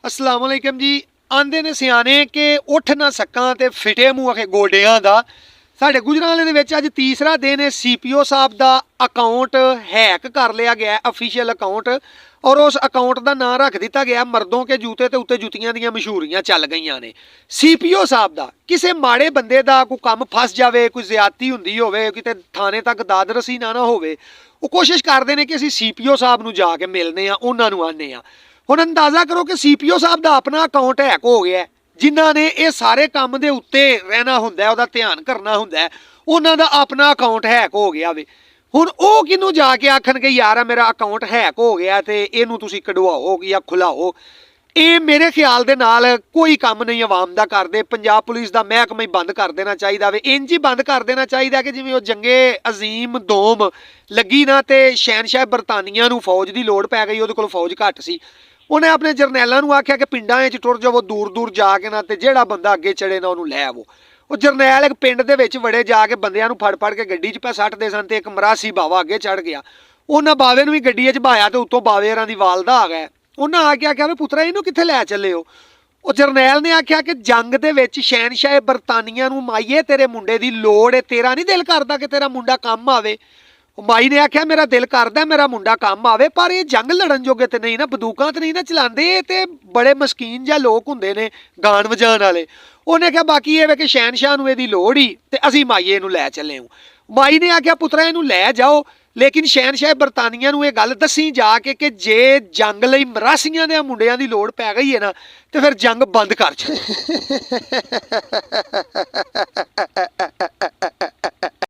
अस्सलाम वालेकुम जी। आंदे ने सियाने कि उठ ना सकां ते फिटे मूँह आखे गोडियां दा। साढ़े गुजरांवाले दे विच अज तीसरा दिन है CPO साहब दा अकाउंट हैक कर लिया गया, अफिशियल अकाउंट, और उस अकाउंट का नाम रख दिता गया मर्दों के जूते ते उत्ते जुतियां दियां मशहूरियां चल गई ने। CPO साहब दा किसी माड़े बंदे दा कोई काम फस जाए, कोई ज्यादती हुंदी होवे, किते थाने तक दाद रसी ना होवे, वो कोशिश करते हैं कि असीं CPO साहब नूं जाके मिलने आ, उन्हां नूं आने आ। हुण अंदाजा करो कि CPO साहब का अपना अकाउंट हैक हो गया, जिन्हां ने ये सारे काम दे उत्ते रहना हुंदा, उहदा ध्यान करना हुंदा, उन्हां दा अपना अकाउंट हैक हो गया वे। हुण ओह किहनूं जाके आखण कि यार मेरा अकाउंट हैक हो गया ते इहनूं तुसीं कढवाओ या खुलाओ। ਇਹ ਮੇਰੇ ਖਿਆਲ ਦੇ ਨਾਲ ਕੋਈ ਕੰਮ ਨਹੀਂ ਆਵਾਮ ਦਾ ਕਰਦੇ। ਪੰਜਾਬ ਪੁਲਿਸ ਦਾ ਮਹਿਕਮਾ ਹੀ ਬੰਦ ਕਰ ਦੇਣਾ ਚਾਹੀਦਾ ਵੇ। ਇੰਜ ਹੀ ਬੰਦ ਕਰ ਦੇਣਾ ਚਾਹੀਦਾ ਕਿ ਜਿਵੇਂ ਉਹ ਜੰਗੇ ਅਜ਼ੀਮ ਦੋਮ ਲੱਗੀ ਨਾ ਤੇ ਸ਼ਹਿਨशाह ਬਰਤਾਨੀਆ ਨੂੰ ਫੌਜ ਦੀ ਲੋੜ ਪੈ ਗਈ, ਉਹਦੇ ਕੋਲ ਫੌਜ ਘੱਟ ਸੀ, ਉਹਨੇ ਆਪਣੇ ਜਰਨੈਲਾਂ ਨੂੰ ਆਖਿਆ ਕਿ ਪਿੰਡਾਂ ਵਿੱਚ ਟੁਰ ਜਾਵੋ, ਦੂਰ ਦੂਰ ਜਾ ਕੇ ਨਾ, ਤੇ ਜਿਹੜਾ ਬੰਦਾ ਅੱਗੇ ਚੜੇ ਨਾ ਉਹਨੂੰ ਲੈ ਆਵੋ। ਉਹ ਜਰਨੈਲ ਇੱਕ ਪਿੰਡ ਦੇ ਵਿੱਚ ਵੜੇ, ਜਾ ਕੇ ਬੰਦਿਆਂ ਨੂੰ ਫੜ ਫੜ ਕੇ ਗੱਡੀ 'ਚ ਪੈ ਸੱਟਦੇ ਸਨ, ਤੇ ਇੱਕ ਮਰਾਸੀ ਬਾਵਾ ਅੱਗੇ ਚੜ ਗਿਆ। ਉਹਨਾਂ ਬਾਵੇ ਨੂੰ ਵੀ ਗੱਡੀ 'ਚ ਬਾਇਆ ਤੇ ਉੱਤੋਂ ਬਾਵੇਰਾਂ ਦੀ ਵਾਲਦਾ ਆ ਗਿਆ। ਉਹਨਾਂ ਆ ਕੇ ਆਖਿਆ ਵੀ ਪੁੱਤਰਾ ਇਹਨੂੰ ਕਿੱਥੇ ਲੈ ਚੱਲੇ ਹੋ? ਉਹ ਜਰਨੈਲ ਨੇ ਆਖਿਆ ਕਿ ਜੰਗ ਦੇ ਵਿੱਚ ਸ਼ਹਿਨशाह ਬਰਤਾਨੀਆ ਨੂੰ ਮਾਈਏ ਤੇਰੇ ਮੁੰਡੇ ਦੀ ਲੋੜ ਹੈ, ਤੇਰਾ ਨਹੀਂ ਦਿਲ ਕਰਦਾ ਕਿ ਤੇਰਾ ਮੁੰਡਾ ਕੰਮ ਆਵੇ? ਉਹ ਮਾਈ ਨੇ ਆਖਿਆ ਮੇਰਾ ਦਿਲ ਕਰਦਾ ਮੇਰਾ ਮੁੰਡਾ ਕੰਮ ਆਵੇ, ਪਰ ਇਹ ਜੰਗ ਲੜਨ ਜੋਗੇ ਤੇ ਨਹੀਂ ਨਾ, ਬੰਦੂਕਾਂ ਤੇ ਨਹੀਂ ਨਾ ਚਲਾਉਂਦੇ, ਇਹ ਤੇ ਬੜੇ ਮਸਕੀਨ ਜਿਹਾ ਲੋਕ ਹੁੰਦੇ ਨੇ ਗਾਣ ਵਜਾਉਣ ਵਾਲੇ। ਉਹਨੇ ਕਿਹਾ ਬਾਕੀ ਇਹ ਵੇ ਕਿ ਸ਼ਹਿਨशाह ਨੂੰ ਇਹਦੀ ਲੋੜ ਹੀ, ਤੇ ਅਸੀਂ ਮਾਈਏ ਨੂੰ ਲੈ ਚੱਲੇ ਹਾਂ। ਮਾਈ ਨੇ ਆਖਿਆ ਪੁੱਤਰਾ ਇਹਨੂੰ ਲੈ ਜਾਓ, लेकिन शहनशाह बरतानिया नूं ये गल दसी जाके कि जे जंग लई मरासियां दे मुंडियां दी लोड़ पै गई है ना, तो फिर जंग बंद कर